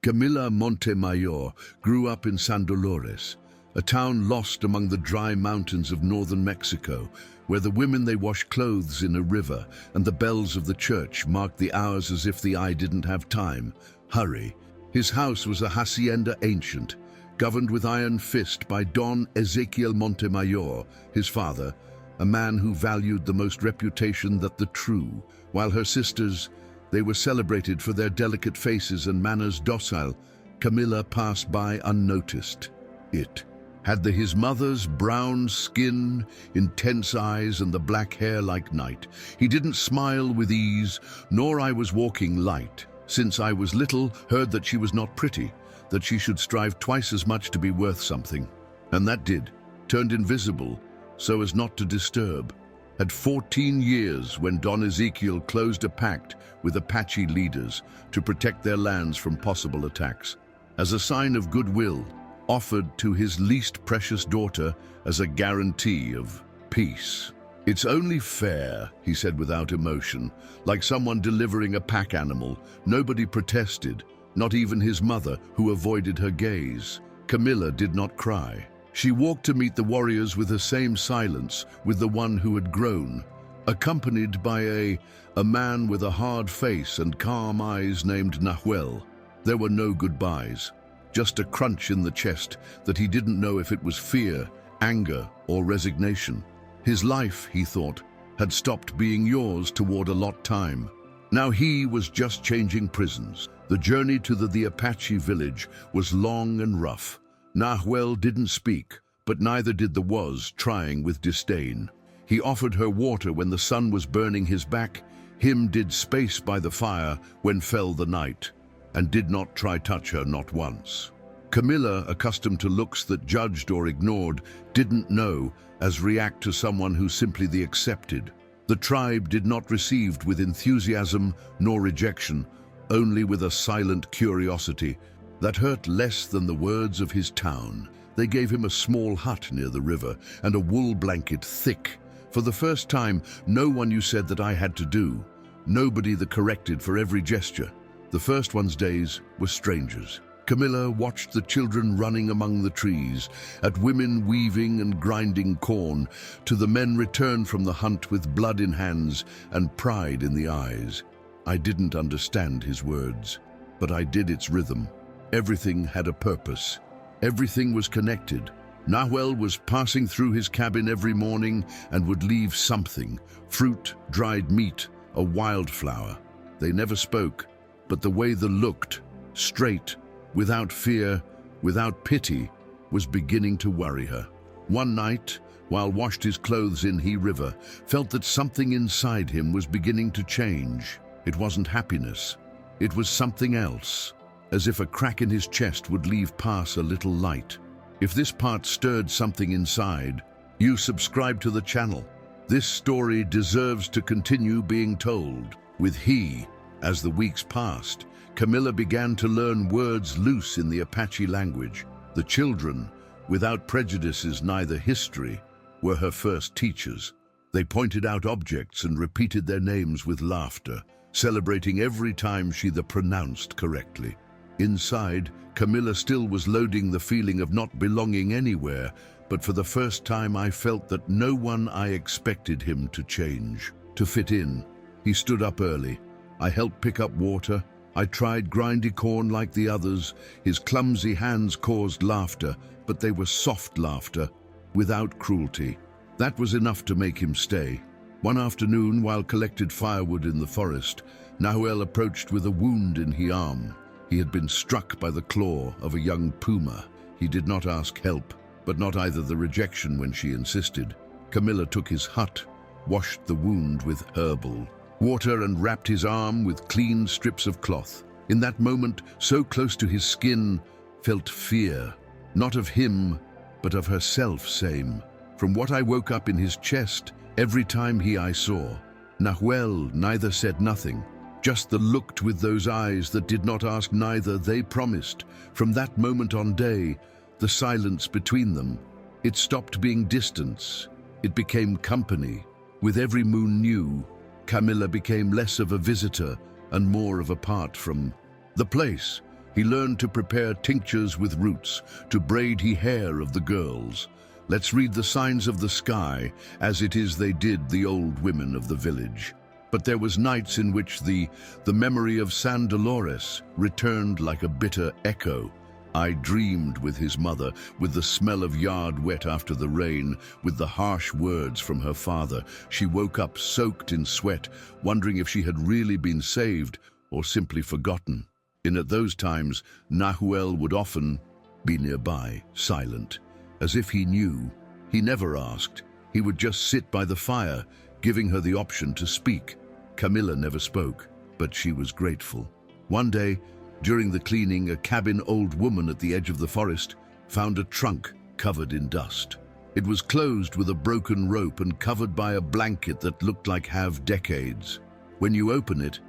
Camila Montemayor grew up in San Dolores, a town lost among the dry mountains of northern Mexico, where the women they wash clothes in a river and the bells of the church marked the hours as if the eye didn't have time. Hurry. His house was a hacienda ancient, governed with iron fist by Don Ezequiel Montemayor, his father, a man who valued the most reputation that the true, while her sisters, they were celebrated for their delicate faces and manners docile. Camila passed by unnoticed. It had his mother's brown skin, intense eyes, and the black hair like night. He didn't smile with ease, nor I was walking light. Since I was little, heard that she was not pretty, that she should strive twice as much to be worth something. And that did, turned invisible, so as not to disturb. At 14 years, when Don Ezequiel closed a pact with Apache leaders to protect their lands from possible attacks, as a sign of goodwill, offered to his least precious daughter as a guarantee of peace. "It's only fair," he said without emotion, like someone delivering a pack animal. Nobody protested, not even his mother, who avoided her gaze. Camila did not cry. She walked to meet the warriors with the same silence, with the one who had grown, accompanied by a man with a hard face and calm eyes named Nahuel. There were no goodbyes, just a crunch in the chest that he didn't know if it was fear, anger, or resignation. His life, he thought, had stopped being yours toward a lot time. Now he was just changing prisons. The journey to the Apache village was long and rough. Nahuel didn't speak, but neither did the was, trying with disdain. He offered her water when the sun was burning his back, him did space by the fire when fell the night, and did not try touch her not once. Camila, accustomed to looks that judged or ignored, didn't know as react to someone who simply the accepted. The tribe did not receive with enthusiasm nor rejection, only with a silent curiosity that hurt less than the words of his town. They gave him a small hut near the river and a wool blanket thick. For the first time, no one you said that I had to do, nobody that corrected for every gesture. The first one's days were strangers. Camila watched the children running among the trees, at women weaving and grinding corn, to the men return from the hunt with blood in hands and pride in the eyes. I didn't understand his words, but I did its rhythm. Everything had a purpose. Everything was connected. Nahuel was passing through his cabin every morning and would leave something, fruit, dried meat, a wildflower. They never spoke, but the way they looked, straight, without fear, without pity, was beginning to worry her. One night, while washed his clothes in He River, felt that something inside him was beginning to change. It wasn't happiness. It was something else, as if a crack in his chest would leave pass a little light. If this part stirred something inside, you subscribe to the channel. This story deserves to continue being told. With he, as the weeks passed, Camila began to learn words loose in the Apache language. The children, without prejudices neither history, were her first teachers. They pointed out objects and repeated their names with laughter, celebrating every time she the pronounced correctly. Inside, Camila still was loading the feeling of not belonging anywhere, but for the first time I felt that no one I expected him to change, to fit in. He stood up early. I helped pick up water. I tried grindy corn like the others. His clumsy hands caused laughter, but they were soft laughter, without cruelty. That was enough to make him stay. One afternoon, while collected firewood in the forest, Nahuel approached with a wound in his arm. He had been struck by the claw of a young puma. He did not ask help, but not either the rejection when she insisted. Camila took his hut, washed the wound with herbal water and wrapped his arm with clean strips of cloth. In that moment, so close to his skin, felt fear, not of him, but of herself same. From what I woke up in his chest, every time I saw. Nahuel neither said nothing, just the looked with those eyes that did not ask neither, they promised. From that moment on day, the silence between them, it stopped being distance. It became company. With every moon new, Camila became less of a visitor and more of a part from the place, He learned to prepare tinctures with roots, to braid he hair of the girls. Let's read the signs of the sky, as it is they did the old women of the village. But there was nights in which the memory of San Dolores returned like a bitter echo. I dreamed with his mother, with the smell of yard wet after the rain, with the harsh words from her father. She woke up soaked in sweat, wondering if she had really been saved or simply forgotten. At those times, Nahuel would often be nearby, silent, as if he knew. He never asked. He would just sit by the fire, giving her the option to speak. Camila never spoke, but she was grateful. One day, during the cleaning, a cabin old woman at the edge of the forest found a trunk covered in dust. It was closed with a broken rope and covered by a blanket that looked like have decades. When you open it,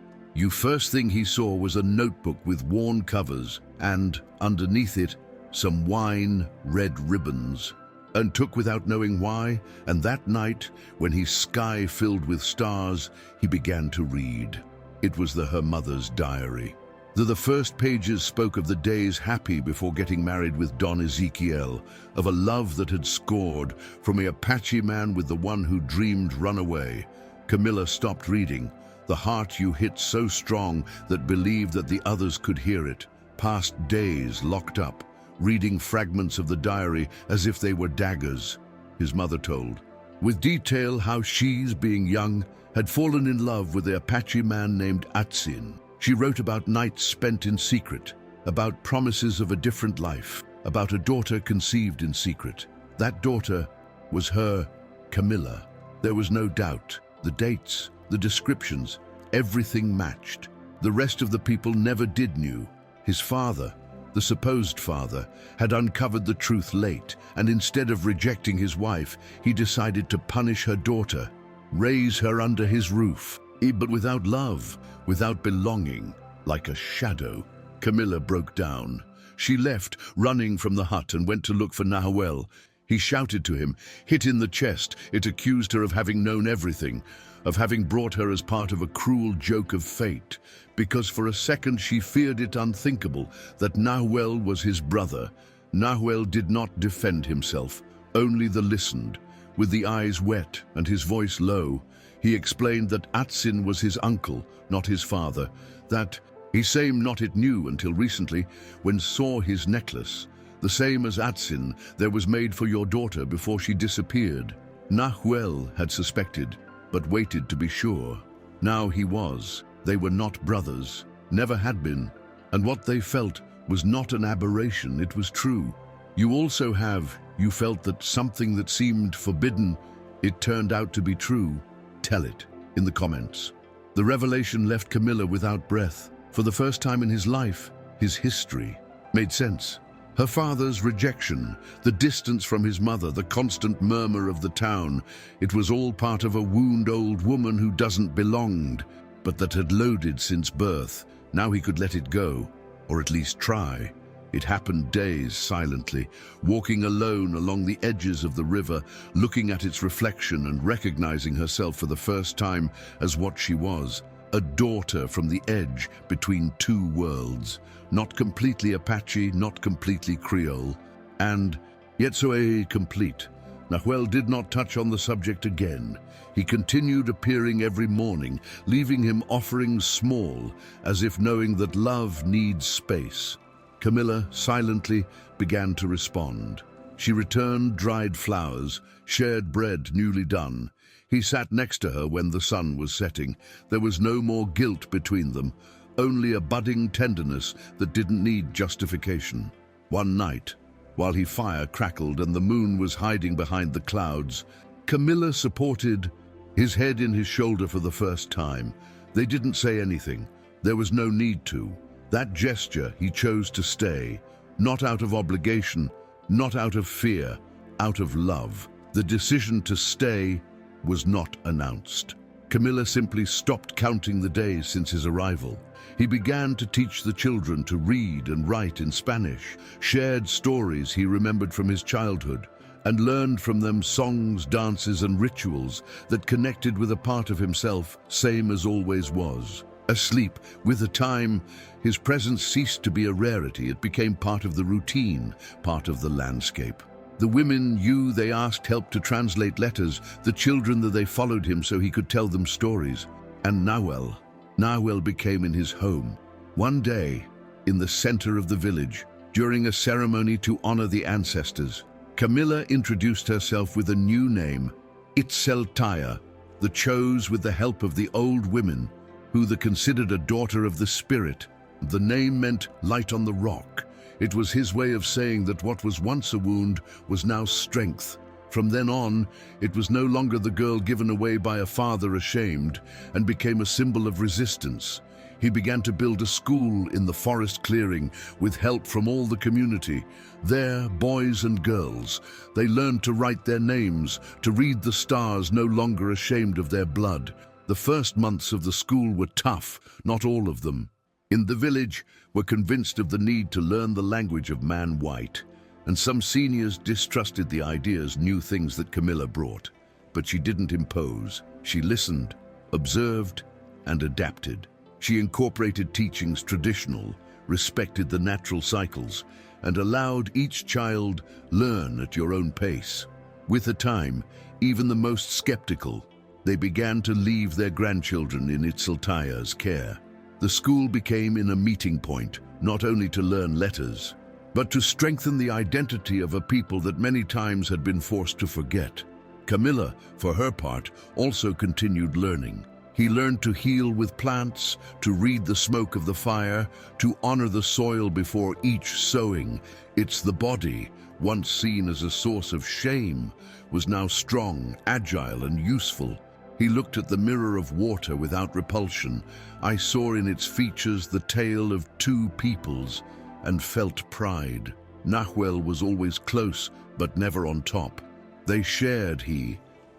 first thing he saw was a notebook with worn covers and, underneath it, some wine red ribbons. And took without knowing why, and that night, when his sky filled with stars, he began to read. It was her mother's diary. The first pages spoke of the days happy before getting married with Don Ezekiel, of a love that had scored from a Apache man with the one who dreamed runaway. Camila stopped reading. The heart you hit so strong that believed that the others could hear it. Passed days locked up, reading fragments of the diary as if they were daggers. His mother told, with detail how she's, being young, had fallen in love with the Apache man named Atsin. She wrote about nights spent in secret, about promises of a different life, about a daughter conceived in secret. That daughter was her, Camila. There was no doubt. The dates, the descriptions, everything matched. The rest of the people never did know. His father, the supposed father, had uncovered the truth late, and instead of rejecting his wife, he decided to punish her daughter, raise her under his roof. But without love, without belonging, like a shadow. Camila broke down. She left, running from the hut, and went to look for Nahuel. He shouted to him, hit in the chest. It accused her of having known everything, of having brought her as part of a cruel joke of fate, because for a second she feared it unthinkable that Nahuel was his brother. Nahuel did not defend himself, only listened, with the eyes wet and his voice low. He explained that Atsin was his uncle, not his father, that he same not it knew until recently, when saw his necklace, the same as Atsin there was made for your daughter before she disappeared. Nahuel had suspected, but waited to be sure. Now he was. They were not brothers, never had been, and what they felt was not an aberration, it was true. You felt that something that seemed forbidden, it turned out to be true. Tell it in the comments. The revelation left Camila without breath. For the first time in his life, his history made sense. Her father's rejection, the distance from his mother, the constant murmur of the town, it was all part of a wound old woman who doesn't belonged, but that had loaded since birth. Now he could let it go, or at least try. It happened days silently, walking alone along the edges of the river, looking at its reflection and recognizing herself for the first time as what she was, a daughter from the edge between two worlds, not completely Apache, not completely Creole, and yet so complete. Nahuel did not touch on the subject again. He continued appearing every morning, leaving him offerings small, as if knowing that love needs space. Camila silently began to respond. She returned dried flowers, shared bread newly done. He sat next to her when the sun was setting. There was no more guilt between them, only a budding tenderness that didn't need justification. One night, while fire crackled and the moon was hiding behind the clouds, Camila supported his head in his shoulder for the first time. They didn't say anything. There was no need to. That gesture, he chose to stay, not out of obligation, not out of fear, out of love. The decision to stay was not announced. Camila simply stopped counting the days since his arrival. He began to teach the children to read and write in Spanish, shared stories he remembered from his childhood, and learned from them songs, dances, and rituals that connected with a part of himself, same as always was. Asleep, with the time, his presence ceased to be a rarity. It became part of the routine, part of the landscape. The women they asked help to translate letters, the children that they followed him so he could tell them stories. And Nahuel became in his home. One day, in the center of the village, during a ceremony to honor the ancestors, Camila introduced herself with a new name, Itzeltaya, the chose with the help of the old women, who they considered a daughter of the spirit. The name meant light on the rock. It was his way of saying that what was once a wound was now strength. From then on, it was no longer the girl given away by a father ashamed, and became a symbol of resistance. He began to build a school in the forest clearing with help from all the community. There, boys and girls, they learned to write their names, to read the stars, no longer ashamed of their blood. The first months of the school were tough, not all of them. In the village, were convinced of the need to learn the language of man-white, and some seniors distrusted the ideas, new things that Camila brought. But she didn't impose. She listened, observed, and adapted. She incorporated teachings traditional, respected the natural cycles, and allowed each child learn at your own pace. With the time, even the most skeptical, they began to leave their grandchildren in Itzeltaya's care. The school became a meeting point, not only to learn letters, but to strengthen the identity of a people that many times had been forced to forget. Camila, for her part, also continued learning. He learned to heal with plants, to read the smoke of the fire, to honor the soil before each sowing. It's the body, once seen as a source of shame, was now strong, agile, and useful. He looked at the mirror of water without repulsion. I saw in its features the tale of two peoples, and felt pride. Nahuel was always close, but never on top. They shared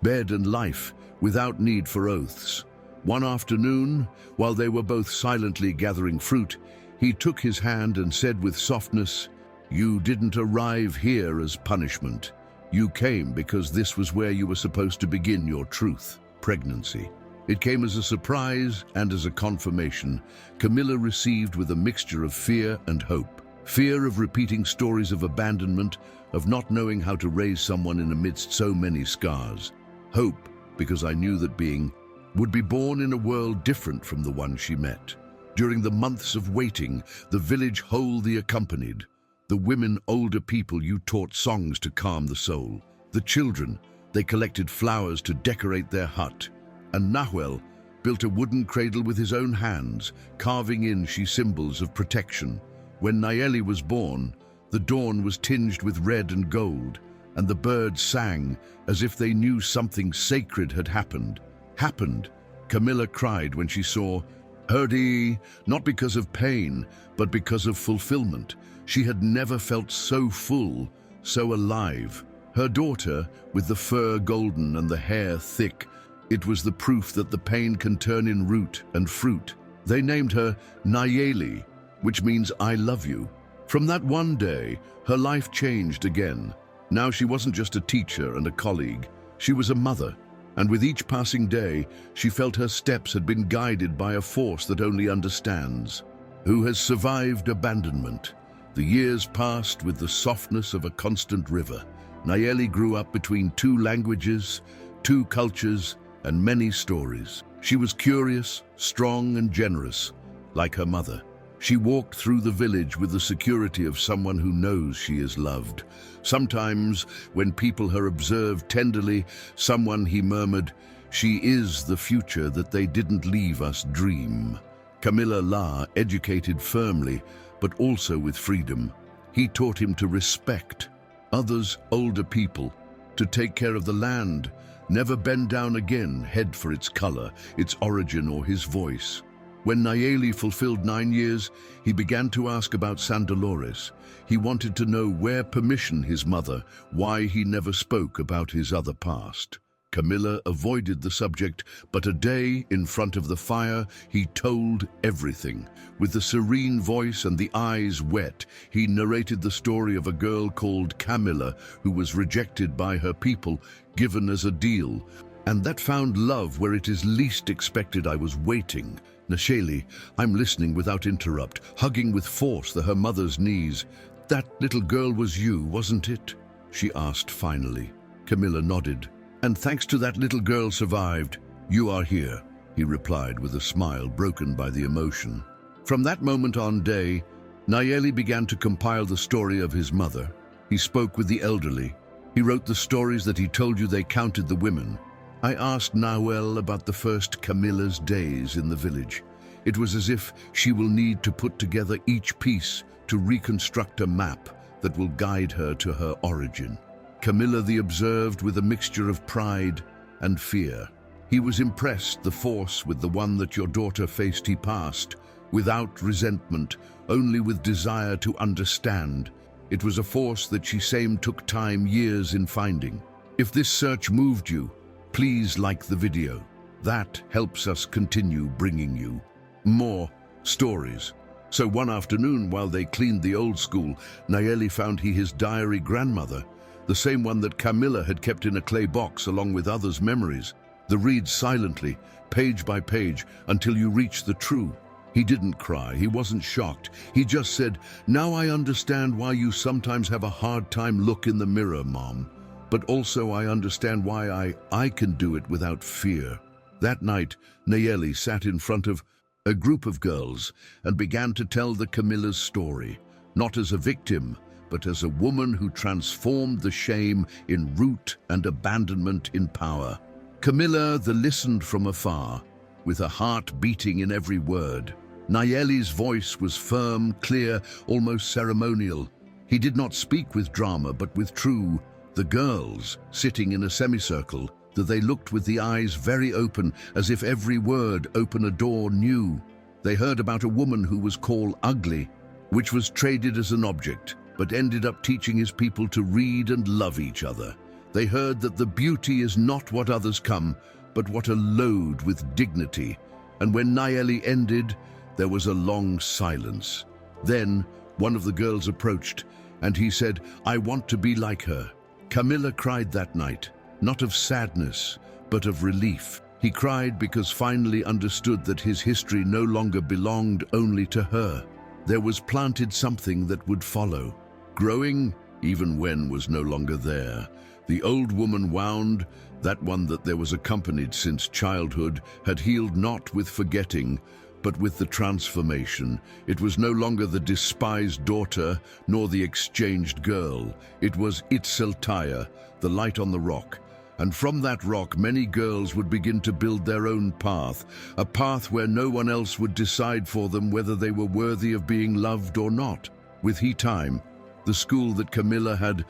bed and life, without need for oaths. One afternoon, while they were both silently gathering fruit, he took his hand and said with softness, "You didn't arrive here as punishment. You came because this was where you were supposed to begin your truth, pregnancy." It came as a surprise and as a confirmation. Camila received with a mixture of fear and hope. Fear of repeating stories of abandonment, of not knowing how to raise someone in amidst so many scars. Hope, because I knew that would be born in a world different from the one she met. During the months of waiting, the village wholly accompanied. The women, older people, you taught songs to calm the soul. The children, they collected flowers to decorate their hut. And Nahuel built a wooden cradle with his own hands, carving in symbols of protection. When Nayeli was born, the dawn was tinged with red and gold, and the birds sang as if they knew something sacred had happened. Camila cried when she saw Herdy, not because of pain, but because of fulfillment. She had never felt so full, so alive. Her daughter, with the fur golden and the hair thick, it was the proof that the pain can turn in root and fruit. They named her Nayeli, which means I love you. From that one day, her life changed again. Now she wasn't just a teacher and a colleague, she was a mother. And with each passing day, she felt her steps had been guided by a force that only understands, who has survived abandonment. The years passed with the softness of a constant river. Nayeli grew up between two languages, two cultures, and many stories. She was curious, strong, and generous, like her mother. She walked through the village with the security of someone who knows she is loved. Sometimes, when people her observed tenderly, he murmured, "She is the future that they didn't leave us dream." Camila educated firmly, but also with freedom. He taught him to respect others, older people, to take care of the land, never bend down again, head for its color, its origin, or his voice. When Nayeli fulfilled 9 years, he began to ask about San Dolores. He wanted to know where permission his mother, why he never spoke about his other past. Camila avoided the subject, but a day in front of the fire, he told everything. With the serene voice and the eyes wet, he narrated the story of a girl called Camila who was rejected by her people, given as a deal, and that found love where it is least expected. I was waiting. Nasheli, I'm listening without interrupt, hugging with force her mother's knees. That little girl was you, wasn't it? She asked finally. Camila nodded. And thanks to that little girl survived, you are here, he replied with a smile broken by the emotion. From that moment on day, Nayeli began to compile the story of his mother. He spoke with the elderly. He wrote the stories that he told you. They counted the women. I asked Nawel about the first Camila's days in the village. It was as if she will need to put together each piece to reconstruct a map that will guide her to her origin. Camila the observed with a mixture of pride and fear. He was impressed the force with the one that your daughter faced he passed, without resentment, only with desire to understand. It was a force that she same took time, years in finding. If this search moved you, please like the video. That helps us continue bringing you more stories. So one afternoon, while they cleaned the old school, Nayeli found his diary grandmother, the same one that Camila had kept in a clay box along with others' memories. The read silently, page by page, until you reach the true. He didn't cry, he wasn't shocked. He just said, now I understand why you sometimes have a hard time look in the mirror, Mom. But also I understand why I can do it without fear. That night, Nayeli sat in front of a group of girls and began to tell the Camila's story, not as a victim, but as a woman who transformed the shame in root and abandonment in power. Camila listened from afar, with her heart beating in every word. Nayeli's voice was firm, clear, almost ceremonial. He did not speak with drama, but with true. The girls, sitting in a semicircle, that they looked with the eyes very open, as if every word opened a door new. They heard about a woman who was called ugly, which was traded as an object, but ended up teaching his people to read and love each other. They heard that the beauty is not what others come, but what a load with dignity. And when Nayeli ended, there was a long silence. Then one of the girls approached, and he said, I want to be like her. Camila cried that night, not of sadness, but of relief. He cried because finally understood that his history no longer belonged only to her. There was planted something that would follow, growing even when was no longer there. The old woman wound, that one that there was accompanied since childhood, had healed not with forgetting, but with the transformation. It was no longer the despised daughter, nor the exchanged girl. It was Itzeltaya, the light on the rock. And from that rock, many girls would begin to build their own path, a path where no one else would decide for them whether they were worthy of being loved or not. With time, the school that Camila had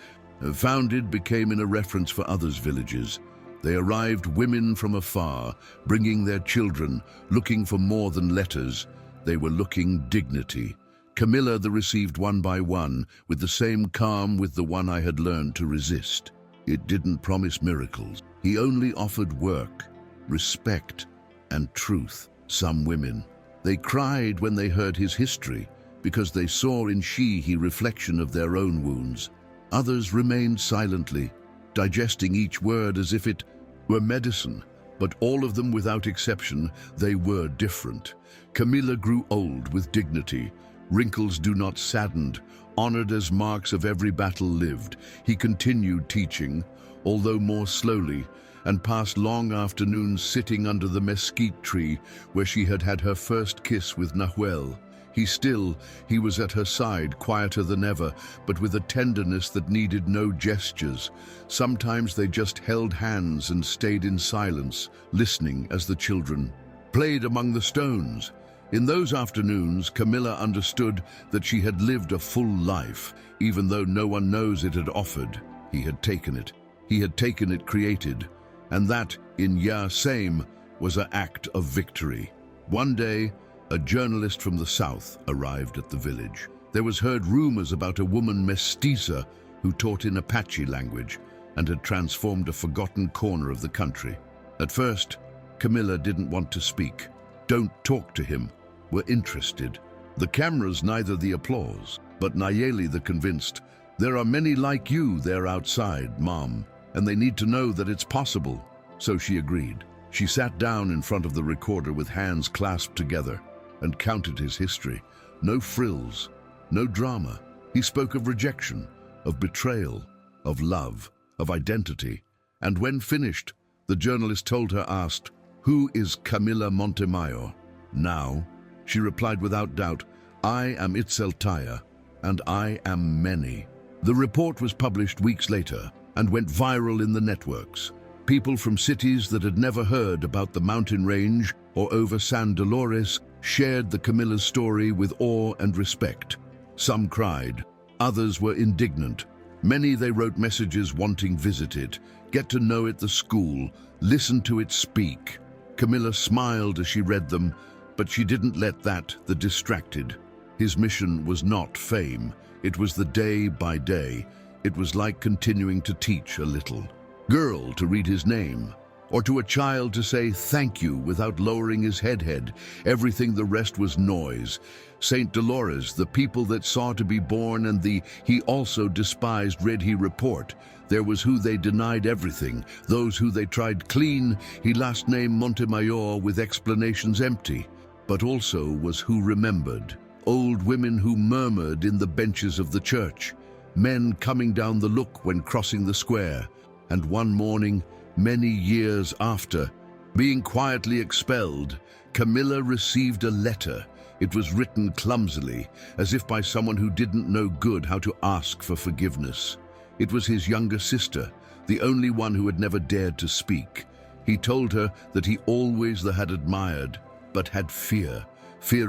founded became a reference for others' villages. They arrived, women from afar, bringing their children, looking for more than letters. They were looking dignity. Camila received one by one, with the same calm with the one I had learned to resist. It didn't promise miracles. He only offered work, respect, and truth. Some women, they cried when they heard his history, because they saw in he reflection of their own wounds. Others remained silently, digesting each word as if it were medicine, but all of them without exception, they were different. Camila grew old with dignity. Wrinkles do not saddened, honored as marks of every battle lived. He continued teaching, although more slowly, and passed long afternoons sitting under the mesquite tree where she had had her first kiss with Nahuel. He was at her side, quieter than ever, but with a tenderness that needed no gestures. Sometimes they just held hands and stayed in silence, listening as the children played among the stones. In those afternoons, Camila understood that she had lived a full life, even though no one knows it had offered. He had taken it. He had taken it created, and that, in same, was an act of victory. One day, a journalist from the south arrived at the village. There was heard rumors about a woman mestiza who taught in Apache language and had transformed a forgotten corner of the country. At first, Camila didn't want to speak. Don't talk to him. We're interested. The cameras, neither the applause, but Nayeli convinced. There are many like you there outside, Mom, and they need to know that it's possible. So she agreed. She sat down in front of the recorder with hands clasped together and counted his history. No frills, no drama. He spoke of rejection, of betrayal, of love, of identity. And when finished, the journalist told her, asked, "Who is Camila Montemayor?" "Now," she replied without doubt, "I am Itzeltaya, and I am many." The report was published weeks later and went viral in the networks. People from cities that had never heard about the mountain range or over San Dolores shared the Camila's story with awe and respect. Some cried, others were indignant. Many they wrote messages wanting visit it, get to know it the school, listen to it speak. Camila smiled as she read them, but she didn't let that the distracted. His mission was not fame, it was the day by day. It was like continuing to teach a little girl to read his name, or to a child to say thank you without lowering his head. Everything the rest was noise. St. Dolores, the people that saw to be born, and the he also despised read he report. There was who they denied everything, those who they tried clean, he last named Montemayor with explanations empty, but also was who remembered. Old women who murmured in the benches of the church, men coming down the look when crossing the square, and one morning, many years after, being quietly expelled, Camila received a letter. It was written clumsily, as if by someone who didn't know good how to ask for forgiveness. It was his younger sister, the only one who had never dared to speak. He told her that he always had admired, but had fear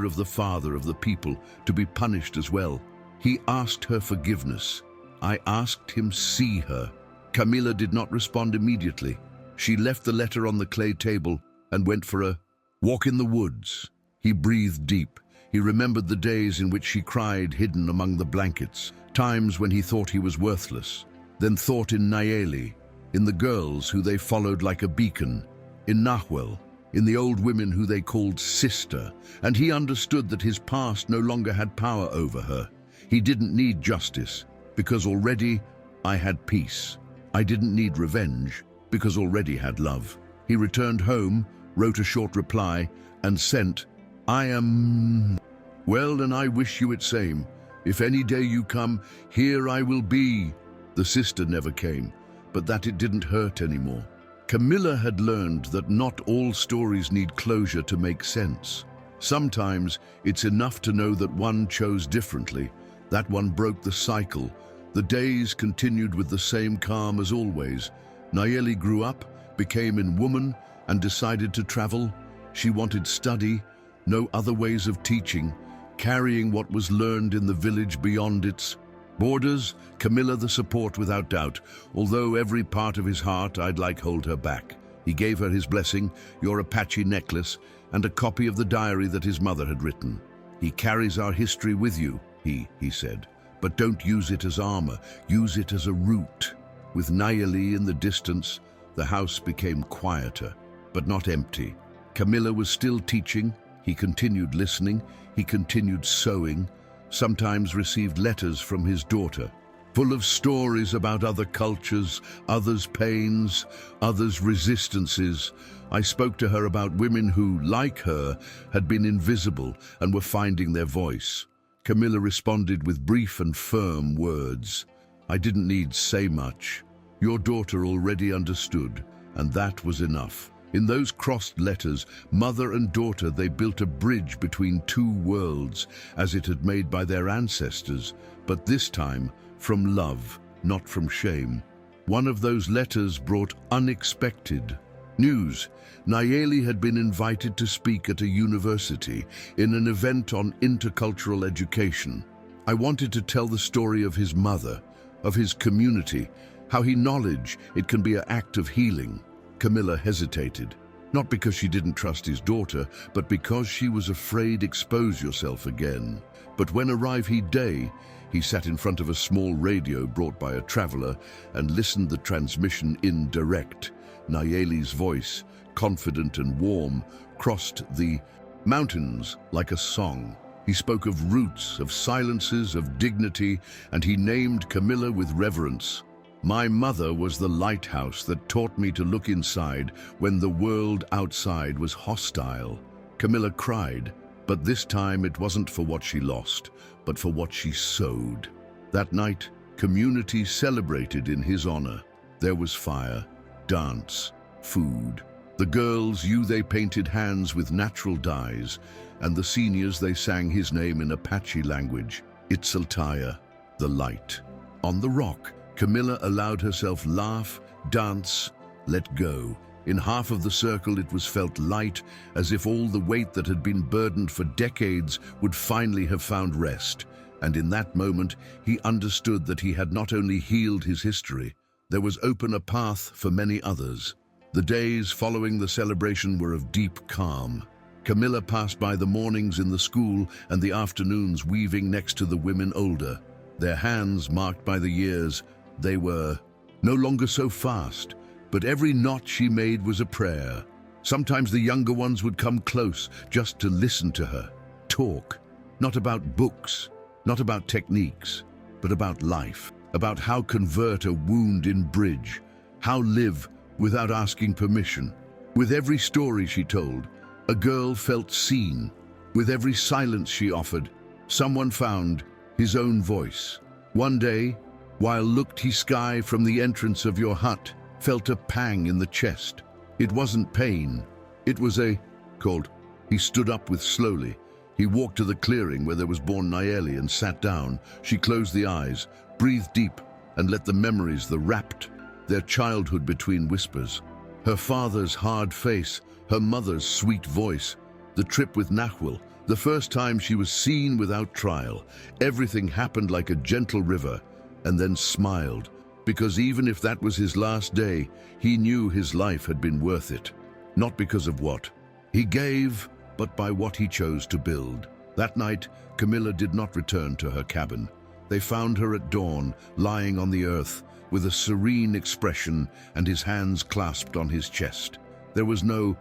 of the father of the people, to be punished as well. He asked her forgiveness. I asked him see her. Camila did not respond immediately. She left the letter on the clay table and went for a walk in the woods. He breathed deep. He remembered the days in which she cried hidden among the blankets, times when he thought he was worthless, then thought in Nayeli, in the girls who they followed like a beacon, in Nahuel, in the old women who they called sister, and he understood that his past no longer had power over her. He didn't need justice, because already I had peace. I didn't need revenge, because already had love. He returned home, wrote a short reply, and sent, I am well, and I wish you it same. If any day you come, here I will be. The sister never came, but that it didn't hurt anymore. Camila had learned that not all stories need closure to make sense. Sometimes it's enough to know that one chose differently. That one broke the cycle. The days continued with the same calm as always. Nayeli grew up, became a woman, and decided to travel. She wanted study, no other ways of teaching, carrying what was learned in the village beyond its borders. Camila the support without doubt, although every part of his heart I'd like hold her back. He gave her his blessing, your Apache necklace, and a copy of the diary that his mother had written. He carries our history with you, he said, but don't use it as armor, use it as a root. With Nayeli in the distance, the house became quieter, but not empty. Camila was still teaching, he continued listening, he continued sewing, sometimes received letters from his daughter, full of stories about other cultures, others' pains, others' resistances. I spoke to her about women who, like her, had been invisible and were finding their voice. Camila responded with brief and firm words. I didn't need say much. Your daughter already understood, and that was enough. In those crossed letters, mother and daughter, they built a bridge between two worlds, as it had made by their ancestors, but this time from love, not from shame. One of those letters brought unexpected news. Nayeli had been invited to speak at a university in an event on intercultural education. I wanted to tell the story of his mother, of his community, how he knowledge it can be an act of healing. Camila hesitated, not because she didn't trust his daughter, but because she was afraid expose yourself again. But when arrived he day, he sat in front of a small radio brought by a traveler and listened the transmission in direct. Nayeli's voice, confident and warm, crossed the mountains like a song. He spoke of roots, of silences, of dignity, and he named Camila with reverence. My mother was the lighthouse that taught me to look inside when the world outside was hostile. Camila cried, but this time it wasn't for what she lost, but for what she sowed. That night, community celebrated in his honor. There was fire, dance, food. The girls, they painted hands with natural dyes, and the seniors, they sang his name in Apache language, Itzaltaya, the light. On the rock, Camila allowed herself laugh, dance, let go. In half of the circle it was felt light, as if all the weight that had been burdened for decades would finally have found rest. And in that moment, he understood that he had not only healed his history, there was open a path for many others. The days following the celebration were of deep calm. Camila passed by the mornings in the school and the afternoons weaving next to the women older. Their hands marked by the years, they were no longer so fast, but every knot she made was a prayer. Sometimes the younger ones would come close just to listen to her, talk, not about books, not about techniques, but about life, about how convert a wound in bridge, how live without asking permission. With every story she told, a girl felt seen. With every silence she offered, someone found his own voice. One day, while looked he sky from the entrance of your hut, felt a pang in the chest. It wasn't pain, it was a cold. He stood up with slowly. He walked to the clearing where there was born Nayeli and sat down. She closed the eyes, breathed deep, and let the memories that wrapped their childhood between whispers. Her father's hard face, her mother's sweet voice, the trip with Nahuel, the first time she was seen without trial. Everything happened like a gentle river, and then smiled, because even if that was his last day, he knew his life had been worth it. Not because of what he gave, but by what he chose to build. That night, Camila did not return to her cabin. They found her at dawn, lying on the earth, with a serene expression and his hands clasped on his chest. There was no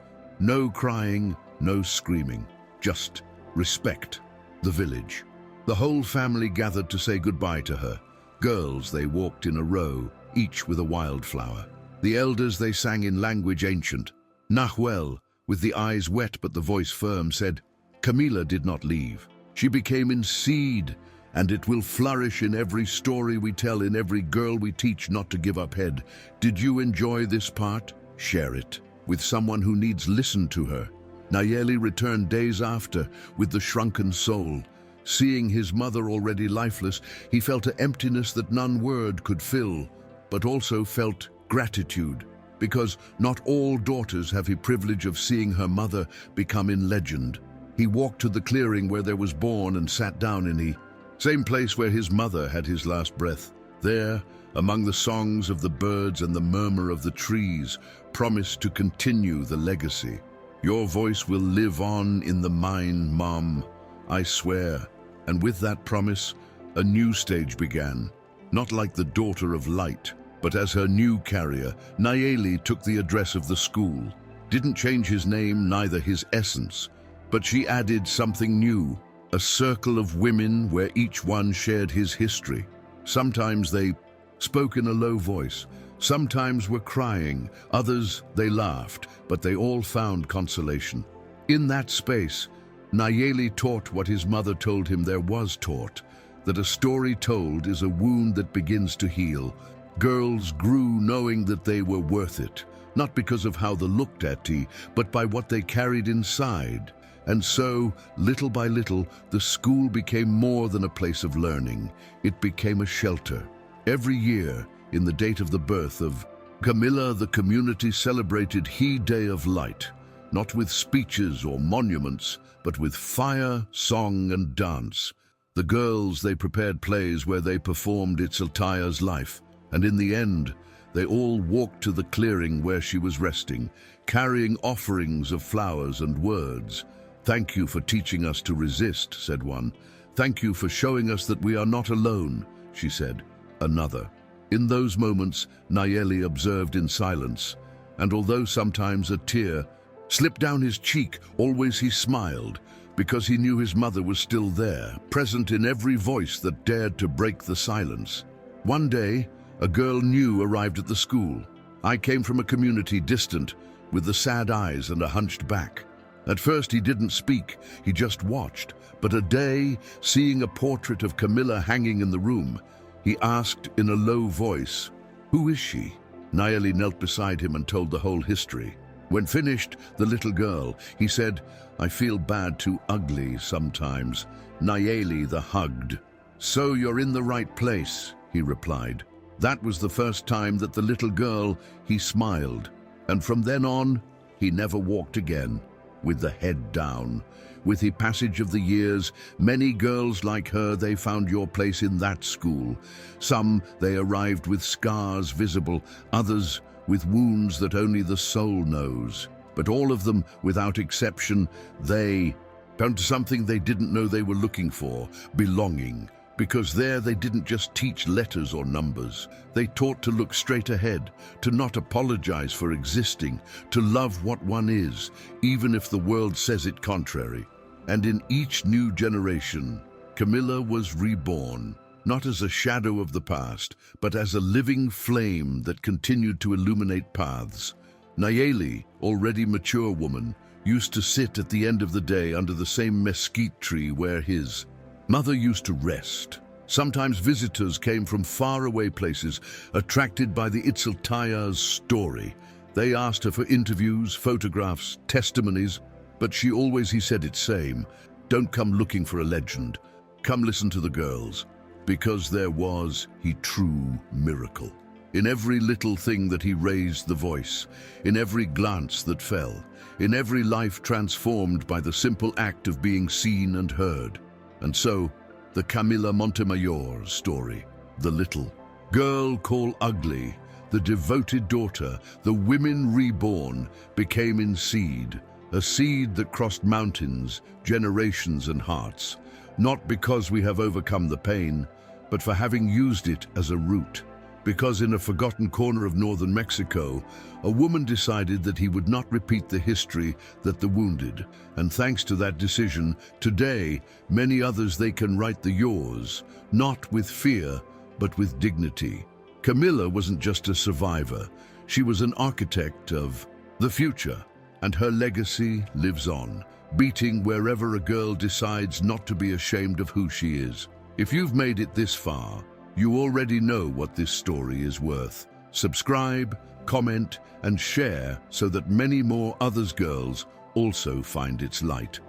crying, no screaming, just respect. The village. The whole family gathered to say goodbye to her. Girls, they walked in a row, each with a wildflower. The elders, they sang in language ancient. Nahuel, with the eyes wet but the voice firm, said, Camila did not leave. She became in seed, and it will flourish in every story we tell, in every girl we teach not to give up head. Did you enjoy this part? Share it with someone who needs listen to her. Nayeli returned days after with the shrunken soul. Seeing his mother already lifeless, he felt an emptiness that none word could fill, but also felt gratitude, because not all daughters have the privilege of seeing her mother become in legend. He walked to the clearing where there was born and sat down in the same place where his mother had his last breath. There, among the songs of the birds and the murmur of the trees, promised to continue the legacy. Your voice will live on in the mine, Mom, I swear. And with that promise, a new stage began. Not like the daughter of light, but as her new carrier, Nayeli took the address of the school. Didn't change his name, neither his essence, but she added something new, a circle of women where each one shared his history. Sometimes they spoke in a low voice, sometimes were crying, others they laughed, but they all found consolation. In that space, Nayeli taught what his mother told him there was taught, that a story told is a wound that begins to heal. Girls grew knowing that they were worth it, not because of how they looked at it, but by what they carried inside. And so, little by little, the school became more than a place of learning. It became a shelter. Every year, in the date of the birth of Camila, the community celebrated He Day of Light, not with speeches or monuments, but with fire, song, and dance. The girls, they prepared plays where they performed Itzaltaya's life, and in the end, they all walked to the clearing where she was resting, carrying offerings of flowers and words. Thank you for teaching us to resist, said one. Thank you for showing us that we are not alone, she said. Another. In those moments, Nayeli observed in silence, and although sometimes a tear slipped down his cheek, always he smiled, because he knew his mother was still there, present in every voice that dared to break the silence. One day, A girl new arrived at the school. I came from a community distant, with the sad eyes and a hunched back. At first he didn't speak, he just watched. But a day, seeing a portrait of Camila hanging in the room, he asked in a low voice, "Who is she?" Nayeli knelt beside him and told the whole history. When finished, the little girl, he said, "I feel bad too ugly sometimes." Nayeli the hugged. "So you're in the right place," he replied. That was the first time that the little girl, he smiled. And from then on, he never walked again, with the head down. With the passage of the years, many girls like her, they found your place in that school. Some, they arrived with scars visible, others with wounds that only the soul knows. But all of them, without exception, they found something they didn't know they were looking for, belonging. Because there they didn't just teach letters or numbers. They taught to look straight ahead, to not apologize for existing, to love what one is, even if the world says it contrary. And in each new generation, Camila was reborn, not as a shadow of the past, but as a living flame that continued to illuminate paths. Nayeli, already mature woman, used to sit at the end of the day under the same mesquite tree where his mother used to rest. Sometimes visitors came from faraway places, attracted by the Itzaltaya's story. They asked her for interviews, photographs, testimonies, but she always, he said it same, "Don't come looking for a legend. Come listen to the girls." Because there was, he true miracle. In every little thing that he raised the voice, in every glance that fell, in every life transformed by the simple act of being seen and heard. And so, the Camila Montemayor story, the little girl called ugly, the devoted daughter, the women reborn, became in seed, a seed that crossed mountains, generations and hearts, not because we have overcome the pain, but for having used it as a root. Because in a forgotten corner of northern Mexico, a woman decided that he would not repeat the history that the wounded. And thanks to that decision, today, many others they can write the yours, not with fear, but with dignity. Camila wasn't just a survivor. She was an architect of the future, and her legacy lives on, beating wherever a girl decides not to be ashamed of who she is. If you've made it this far, you already know what this story is worth. Subscribe, comment, and share so that many more others girls also find its light.